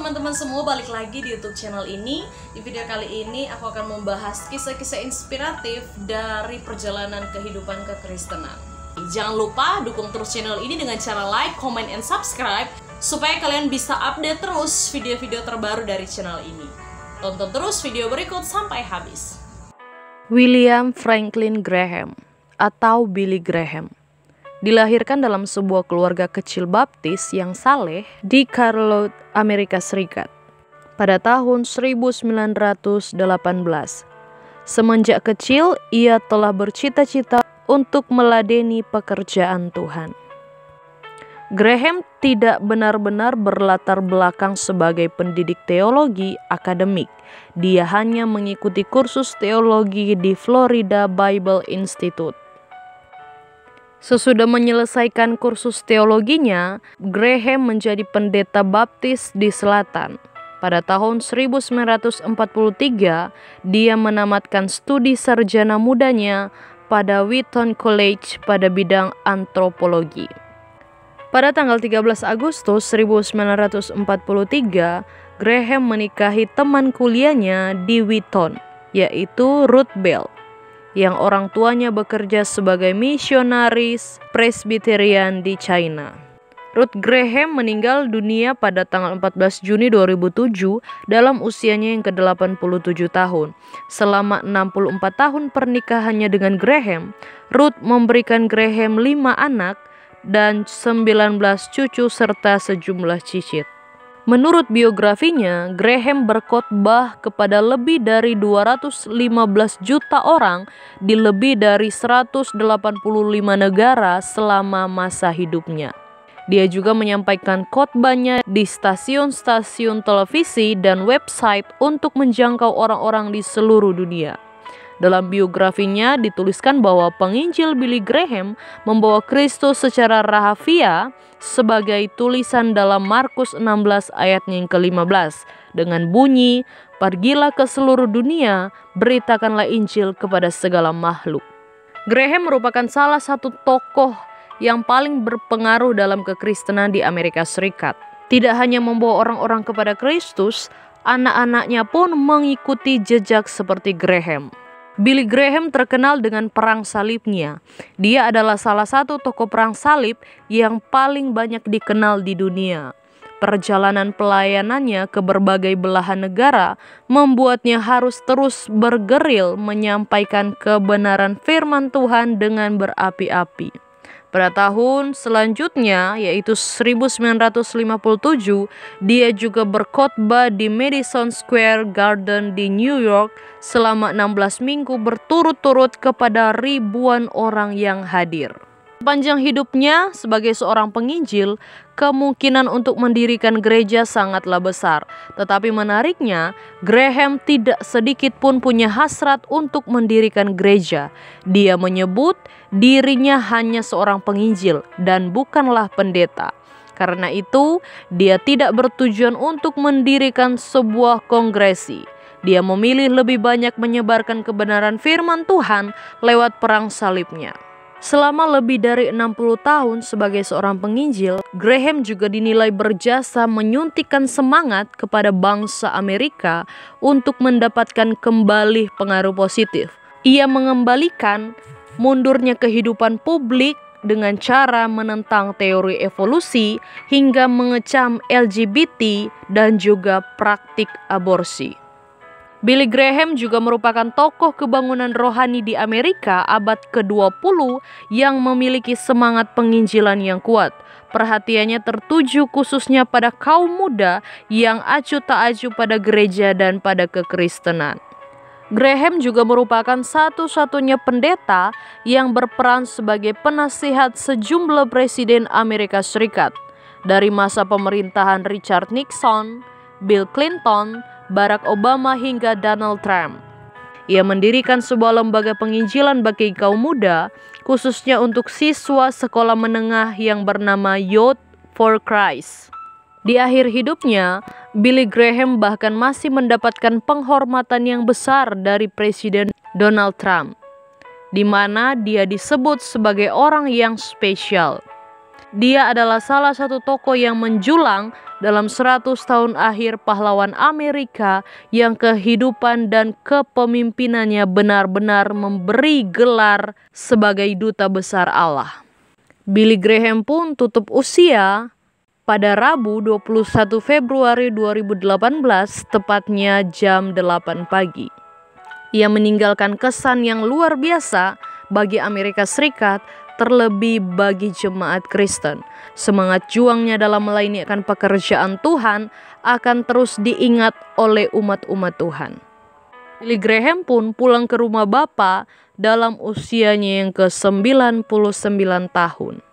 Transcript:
teman-teman semua, balik lagi di YouTube channel ini. Di video kali ini aku akan membahas kisah-kisah inspiratif dari perjalanan kehidupan kekristenan. Jangan lupa dukung terus channel ini dengan cara like, comment, and subscribe supaya kalian bisa update terus video-video terbaru dari channel ini. Tonton terus video berikut sampai habis. William Franklin Graham atau Billy Graham dilahirkan dalam sebuah keluarga kecil baptis yang saleh di Charlotte, Amerika Serikat pada tahun 1918. Semenjak kecil, ia telah bercita-cita untuk meladeni pekerjaan Tuhan. Graham tidak benar-benar berlatar belakang sebagai pendidik teologi akademik. Dia hanya mengikuti kursus teologi di Florida Bible Institute. Sesudah menyelesaikan kursus teologinya, Graham menjadi pendeta baptis di selatan. Pada tahun 1943, dia menamatkan studi sarjana mudanya pada Wheaton College pada bidang antropologi. Pada tanggal 13 Agustus 1943, Graham menikahi teman kuliahnya di Wheaton, yaitu Ruth Bell, yang orang tuanya bekerja sebagai misionaris Presbyterian di China. Ruth Graham meninggal dunia pada tanggal 14 Juni 2007 dalam usianya yang ke-87 tahun. Selama 64 tahun pernikahannya dengan Graham, Ruth memberikan Graham 5 anak dan 19 cucu serta sejumlah cicit. Menurut biografinya, Graham berkhotbah kepada lebih dari 215 juta orang di lebih dari 185 negara selama masa hidupnya. Dia juga menyampaikan khotbahnya di stasiun-stasiun televisi dan website untuk menjangkau orang-orang di seluruh dunia. Dalam biografinya dituliskan bahwa penginjil Billy Graham membawa Kristus secara rahasia sebagai tulisan dalam Markus 16 ayatnya yang ke-15 dengan bunyi, "Pergilah ke seluruh dunia, beritakanlah Injil kepada segala makhluk." Graham merupakan salah satu tokoh yang paling berpengaruh dalam kekristenan di Amerika Serikat. Tidak hanya membawa orang-orang kepada Kristus, anak-anaknya pun mengikuti jejak seperti Graham. Billy Graham terkenal dengan perang salibnya. Dia adalah salah satu tokoh perang salib yang paling banyak dikenal di dunia. Perjalanan pelayanannya ke berbagai belahan negara membuatnya harus terus bergeril menyampaikan kebenaran firman Tuhan dengan berapi-api. Pada tahun selanjutnya, yaitu 1957, dia juga berkhotbah di Madison Square Garden di New York selama 16 minggu berturut-turut kepada ribuan orang yang hadir. Sepanjang hidupnya sebagai seorang penginjil, kemungkinan untuk mendirikan gereja sangatlah besar. Tetapi menariknya, Graham tidak sedikit pun punya hasrat untuk mendirikan gereja. Dia menyebut dirinya hanya seorang penginjil dan bukanlah pendeta. Karena itu, dia tidak bertujuan untuk mendirikan sebuah kongresi. Dia memilih lebih banyak menyebarkan kebenaran firman Tuhan lewat perang salibnya. Selama lebih dari 60 tahun sebagai seorang penginjil, Graham juga dinilai berjasa menyuntikkan semangat kepada bangsa Amerika untuk mendapatkan kembali pengaruh positif. Ia mengembalikan mundurnya kehidupan publik dengan cara menentang teori evolusi hingga mengecam LGBT dan juga praktik aborsi. Billy Graham juga merupakan tokoh kebangunan rohani di Amerika abad ke-20 yang memiliki semangat penginjilan yang kuat. Perhatiannya tertuju khususnya pada kaum muda yang acuh tak acuh pada gereja dan pada kekristenan. Graham juga merupakan satu-satunya pendeta yang berperan sebagai penasihat sejumlah presiden Amerika Serikat dari masa pemerintahan Richard Nixon, Bill Clinton, Barack Obama hingga Donald Trump. Ia mendirikan sebuah lembaga penginjilan bagi kaum muda, khususnya untuk siswa sekolah menengah yang bernama Youth for Christ. Di akhir hidupnya, Billy Graham bahkan masih mendapatkan penghormatan yang besar dari Presiden Donald Trump, di mana dia disebut sebagai orang yang spesial. Dia adalah salah satu tokoh yang menjulang dalam 100 tahun akhir pahlawan Amerika yang kehidupan dan kepemimpinannya benar-benar memberi gelar sebagai duta besar Allah. Billy Graham pun tutup usia pada Rabu 21 Februari 2018, tepatnya jam 8 pagi. Ia meninggalkan kesan yang luar biasa bagi Amerika Serikat, terlebih bagi jemaat Kristen. Semangat juangnya dalam melayanikan pekerjaan Tuhan akan terus diingat oleh umat-umat Tuhan. Billy Graham pun pulang ke rumah Bapa dalam usianya yang ke-99 tahun.